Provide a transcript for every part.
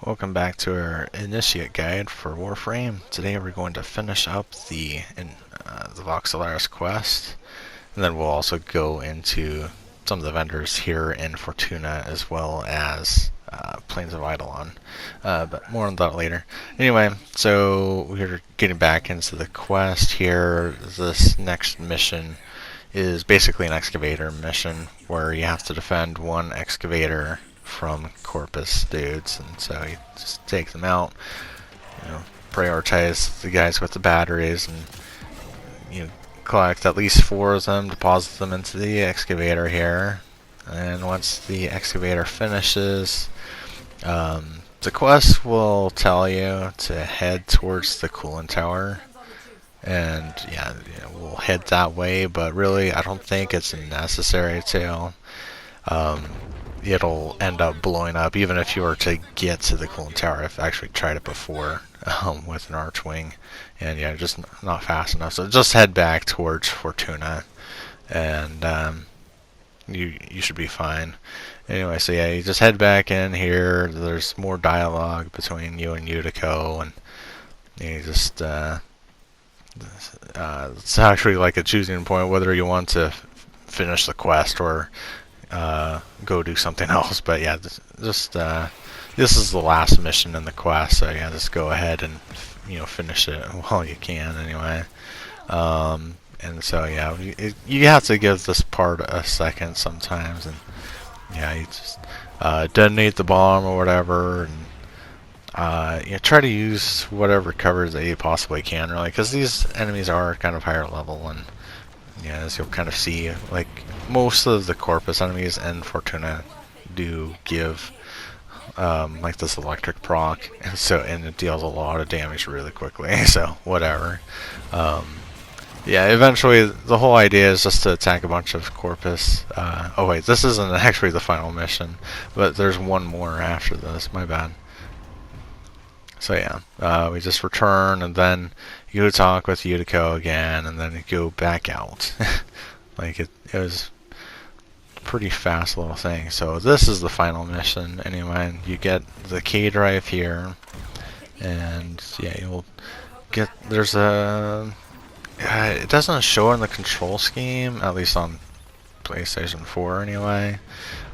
Welcome back to our initiate guide for Warframe. Today we're going to finish up the Vox Solaris quest, and then we'll also go into some of the vendors here in Fortuna as well as Plains of Eidolon. But more on that later. Anyway, so we're getting back into the quest here. This next mission is basically an excavator mission where you have to defend one excavator from Corpus dudes, and so you just take them out, prioritize the guys with the batteries, and you collect at least 4 of them, deposit them into the excavator here, and once the excavator finishes, the quest will tell you to head towards the coolant tower, and we'll head that way, but really I don't think it's necessary to. It'll end up blowing up even if you were to get to the cooling tower. I've actually tried it before with an archwing, and just not fast enough. So just head back towards Fortuna, and you should be fine. Anyway, so you just head back in here. There's more dialogue between you and Utico, and you just it's actually like a choosing point whether you want to finish the quest or go do something else. But yeah, this is the last mission in the quest, so yeah, just go ahead and finish it while you can anyway. And so yeah, you have to give this part a second sometimes, and you just detonate the bomb or whatever, and try to use whatever covers that you possibly can, really, because these enemies are kind of higher level, and as you'll kind of see, like most of the Corpus enemies in Fortuna do give like this electric proc, and it deals a lot of damage really quickly. So whatever. Eventually the whole idea is just to attack a bunch of Corpus. Oh wait, this isn't actually the final mission, but there's one more after this. My bad. So yeah, we just return, and then you go talk with Utico again, and then you go back out. Like it was a pretty fast little thing. So this is the final mission anyway. You get the K drive here, and you'll get, there's a it doesn't show in the control scheme, at least on PlayStation 4 anyway,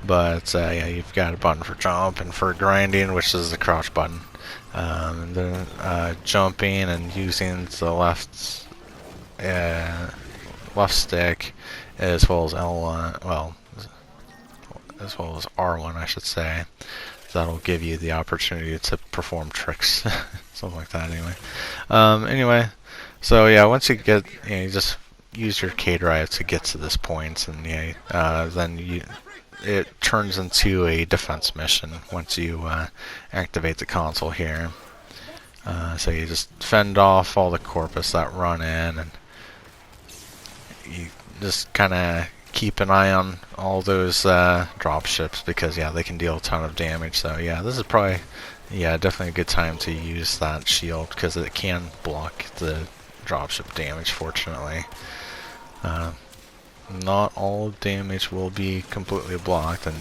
but you've got a button for jump and for grinding, which is the crouch button. And then jumping and using the left stick, as well as L1, as well as R1, I should say. That'll give you the opportunity to perform tricks, something like that. Anyway, so yeah, once you get, you just use your K drive to get to this point, and then it turns into a defense mission once you activate the console here. So you just fend off all the Corpus that run in, and you just kind of keep an eye on all those drop ships, because they can deal a ton of damage. So yeah, this is probably definitely a good time to use that shield, because it can block the dropship damage, fortunately. Not all damage will be completely blocked, and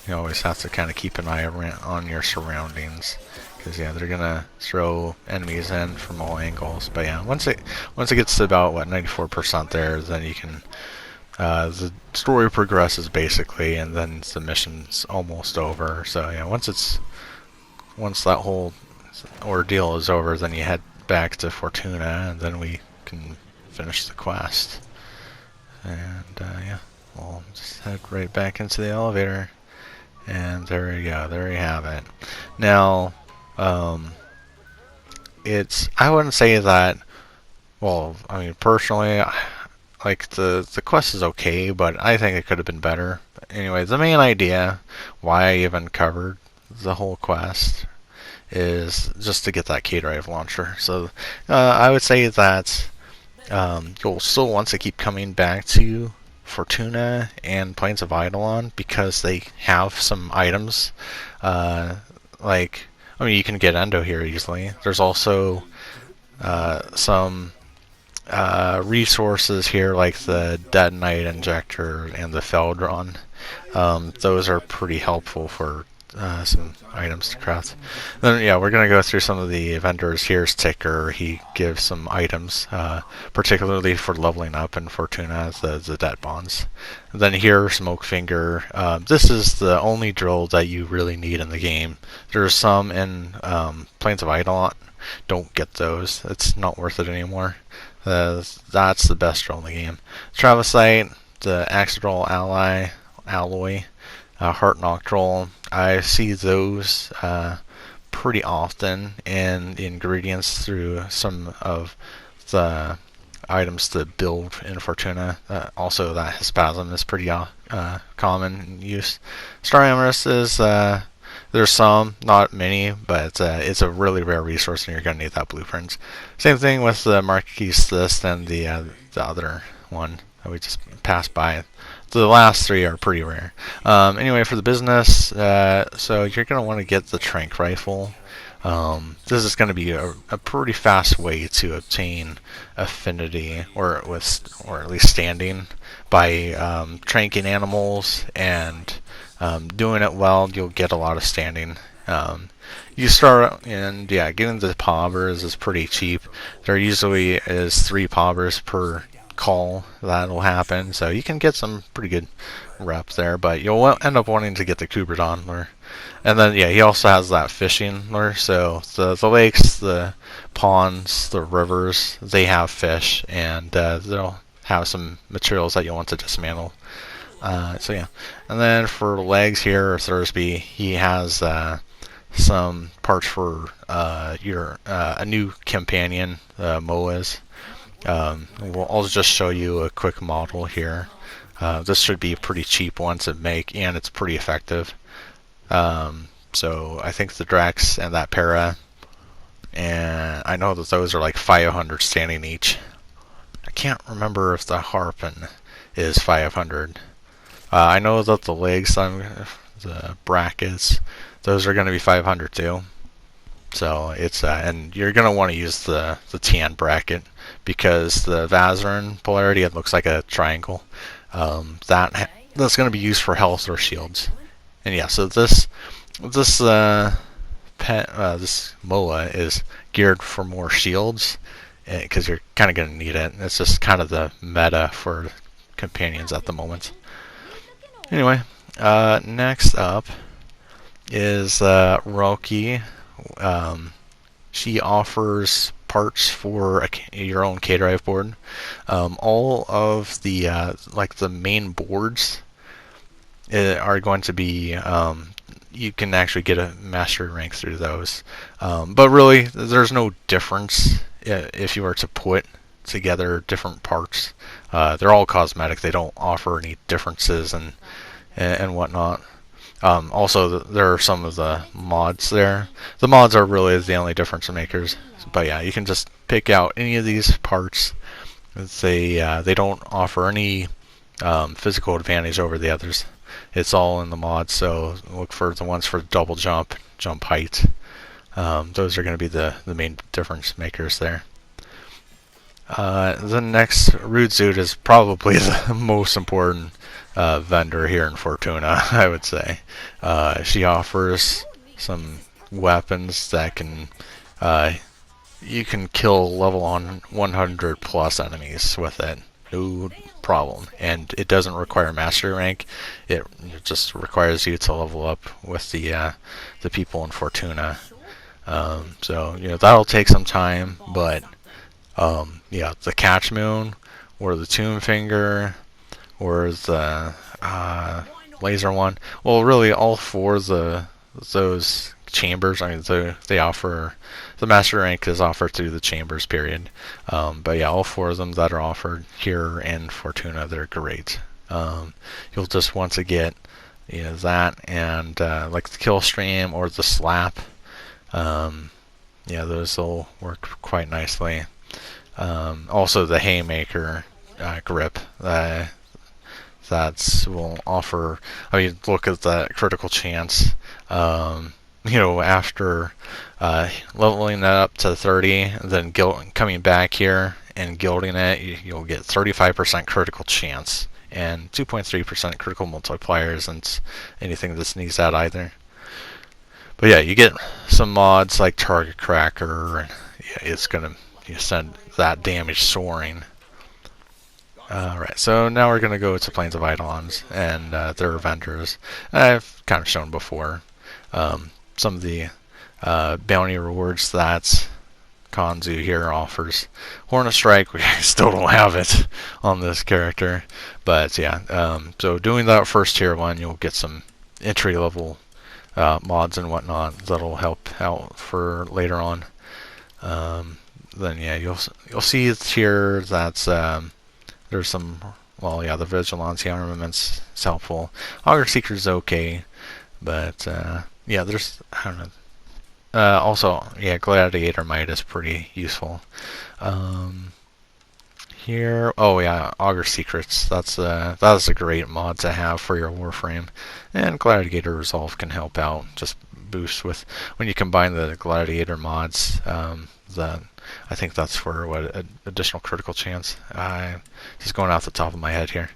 you always have to kind of keep an eye on your surroundings, because they're gonna throw enemies in from all angles. But once it gets to about 94% there, then you can the story progresses basically, and then the mission's almost over. So once that whole ordeal is over, then you head back to Fortuna, and then we can finish the quest. And we'll just head right back into the elevator, and there you go, there you have it. Now, I wouldn't say that, well, I mean, personally, like, the quest is okay, but I think it could have been better. Anyway, the main idea, why I even covered the whole quest, is just to get that K-Drive launcher. So, I would say that you'll still want to keep coming back to Fortuna and Plains of Eidolon, because they have some items. You can get Endo here easily. There's also some resources here, like the Detonite Injector and the Feldron. Those are pretty helpful for some items to craft. Then yeah, we're gonna go through some of the vendors. Here's Ticker. He gives some items, particularly for leveling up in Fortuna, the debt bonds. And then here, Smokefinger. This is the only drill that you really need in the game. There's some in Plains of Eidolon. Don't get those. It's not worth it anymore. That's the best drill in the game. Travesite, the Axidrol Alloy. Heart Noctral. I see those pretty often in the ingredients through some of the items to build in Fortuna. Also, that Hispasm is pretty common in use. Star Amorous is there's some, not many, but it's a really rare resource, and you're going to need that blueprint. Same thing with the Marquis List and the other one that we just passed by. The last three are pretty rare. Anyway, for the business, so you're going to want to get the Tranq Rifle. This is going to be a pretty fast way to obtain affinity, or at least standing, by tranking animals, and doing it well, you'll get a lot of standing. You start, and yeah, getting the pobbers is pretty cheap. There usually is 3 pobbers per call that'll happen, so you can get some pretty good rep there, but you'll end up wanting to get the Kuberdon lure. And then yeah, he also has that fishing lure, so the lakes, the ponds, the rivers, they have fish, and they'll have some materials that you'll want to dismantle. So yeah, and then for legs here, Thursby, he has some parts for a new companion, Moas. I'll just show you a quick model here. This should be a pretty cheap one to make, and it's pretty effective. So I think the Drax and that Para, and I know that those are like 500 standing each. I can't remember if the Harpin is 500. I know that the legs, the brackets, those are going to be 500 too. So it's and you're going to want to use the tan bracket, because the Vazarin polarity, it looks like a triangle. That's going to be used for health or shields. And yeah, so this MOA is geared for more shields, because you're kind of going to need it. It's just kind of the meta for companions at the moment. Anyway, next up is Roki. She offers parts for your own K-Drive board. All of the like the main boards are going to be you can actually get a mastery rank through those, but really there's no difference if you were to put together different parts. They're all cosmetic. They don't offer any differences and whatnot. Also, there are some of the mods there. The mods are really the only difference makers. But yeah, you can just pick out any of these parts. They don't offer any physical advantage over the others. It's all in the mods, so look for the ones for double jump height. Those are going to be the main difference makers there. The next Rude Zoot is probably the most important vendor here in Fortuna, I would say. She offers some weapons that can you can kill level on 100 plus enemies with it, no problem. And it doesn't require mastery rank. It just requires you to level up with the people in Fortuna. So that'll take some time, but yeah, the Catch Moon or the Tomb Finger or the laser one. Well, really, all 4 of those chambers. I mean, they offer the master rank is offered through the chambers period. But yeah, all 4 of them that are offered here in Fortuna, they're great. You'll just want to get that and like the kill stream or the slap. Yeah, those will work quite nicely. Also, the Haymaker grip. That will offer. I mean, look at that critical chance. After leveling that up to 30, then coming back here and gilding it, you'll get 35% critical chance and 2.3% critical multipliers, and anything that needs that either. But yeah, you get some mods like Target Cracker, and yeah, it's gonna send that damage soaring. Alright, so now we're gonna go to Plains of Eidolon and their vendors. I've kind of shown before some of the bounty rewards that Kanzu here offers. Horn of Strike, we still don't have it on this character, but yeah. So doing that first tier one, you'll get some entry level mods and whatnot that'll help out for later on. Then yeah, you'll see here that there's some, well, yeah, the Vigilance armaments is helpful. Augur Seeker's okay, but yeah, there's, I don't know. Also, yeah, Gladiator Might is pretty useful. Here, oh yeah, Augur Secrets. That's a great mod to have for your Warframe, and Gladiator Resolve can help out. Just boost with when you combine the Gladiator mods. I think that's for what additional critical chance. Just going off the top of my head here.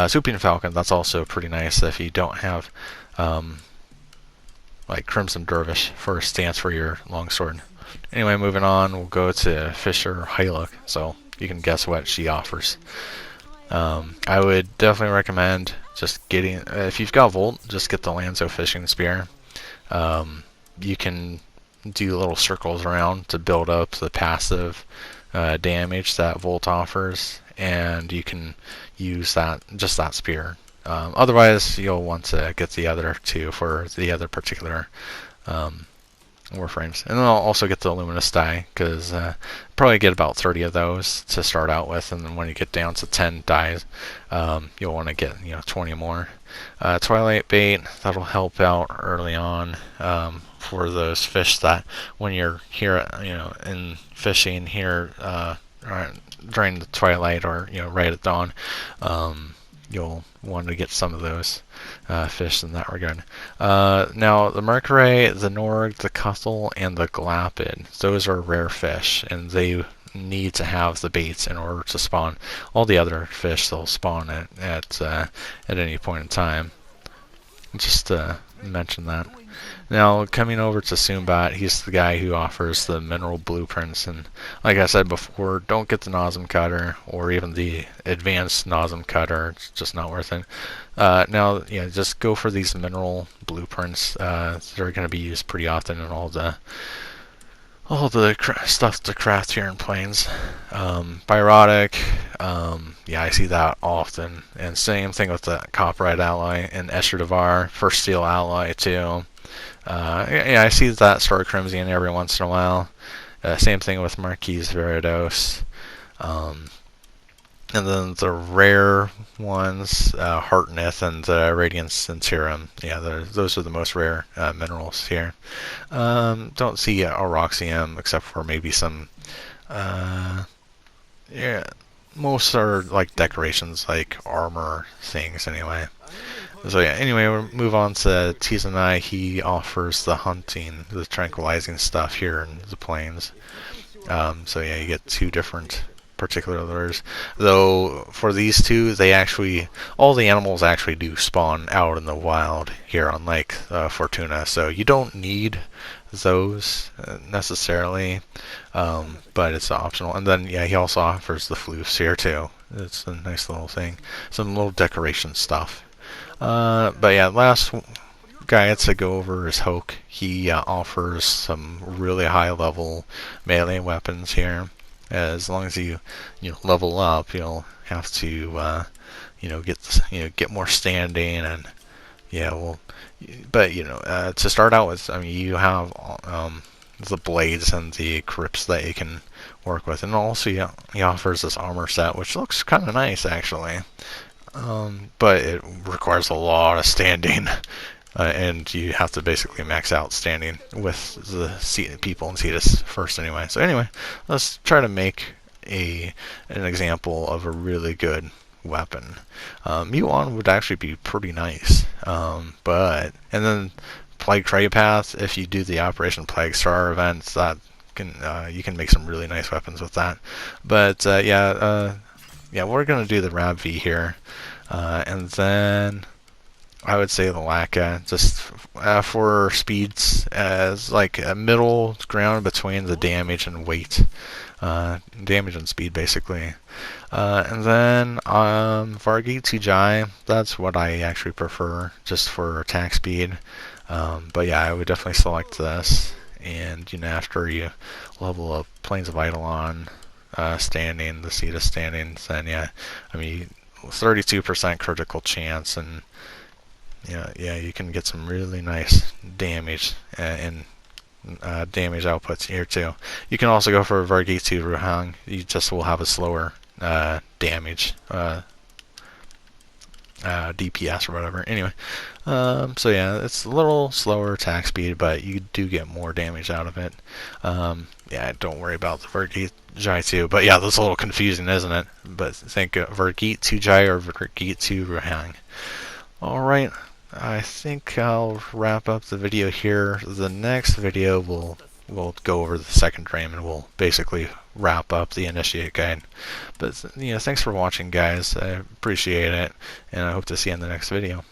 Swooping Falcon. That's also pretty nice if you don't have like Crimson Dervish for a stance for your longsword. Anyway, moving on, we'll go to Fisher Hylic. So you can guess what she offers. I would definitely recommend just getting, if you've got Volt, just get the Lanzo Fishing Spear. You can do little circles around to build up the passive damage that Volt offers, and you can use that, just that spear. Otherwise, you'll want to get the other two for the other particular Warframes. And then I'll also get the Luminous Die, because probably get about 30 of those to start out with, and then when you get down to 10 dies, you'll want to get 20 more. Twilight Bait, that'll help out early on for those fish that when you're here, in fishing here during the twilight or right at dawn, you'll want to get some of those fish in that regard. Now, the Mercury, the Norg, the Cuttle, and the Glapid, those are rare fish, and they need to have the baits in order to spawn. All the other fish, they'll spawn at any point in time. Just to mention that. Now, coming over to Soombat, he's the guy who offers the mineral blueprints, and like I said before, don't get the Nosm Cutter or even the advanced Nosm Cutter. It's just not worth it. Now, yeah, just go for these mineral blueprints. They're going to be used pretty often in all the stuff to craft here in Plains. Pyrotic, yeah, I see that often. And same thing with the Copperite Alloy and Escher Devar, First Steel Alloy too. Yeah, I see that Star Crimson every once in a while. Same thing with Marquise Veridos. And then the rare ones, Heartneth and Radiant Centurum. Yeah, those are the most rare minerals here. Don't see Auroxium except for maybe some. Yeah, most are like decorations, like armor things, anyway. So yeah, anyway, we'll move on to Tizanai. He offers the hunting, the tranquilizing stuff here in the Plains. So yeah, you get two different particular lures. Though for these two, all the animals actually do spawn out in the wild here, unlike Fortuna. So you don't need those necessarily, but it's optional. And then yeah, he also offers the floofs here too. It's a nice little thing, some little decoration stuff. But yeah, last guy to go over is Hoke. He offers some really high level melee weapons here. As long as you level up, you'll have to get more standing, and yeah, well, but to start out with, I mean, you have the blades and the crypts that you can work with, and also he offers this armor set, which looks kind of nice actually. But it requires a lot of standing, and you have to basically max out standing with the people in Cetus first anyway. So anyway, let's try to make an example of a really good weapon. Muon would actually be pretty nice, and then Plague Tripath, if you do the Operation Plague Star events, that you can make some really nice weapons with that. But yeah, we're gonna do the Rab V here, and then I would say the Laka, just for speeds as like a middle ground between the damage and weight. Damage and speed basically. And then Varghese Tujai, that's what I actually prefer just for attack speed. But yeah, I would definitely select this. And after you level up Plains of Eidolon standing, the Cetus standing, then yeah, I mean 32% critical chance, and yeah, you can get some really nice damage and damage outputs here too. You can also go for a Varghese Ruhang. You just will have a slower damage DPS or whatever. Anyway, so yeah, it's a little slower attack speed, but you do get more damage out of it. Yeah, don't worry about the Varghese too. But yeah, that's a little confusing, isn't it? But think Varghese Tujai or Varghese Ruhang. Alright, I think I'll wrap up the video here. The next video we'll go over the second frame and we'll basically wrap up the initiate guide. But thanks for watching, guys. I appreciate it, and I hope to see you in the next video.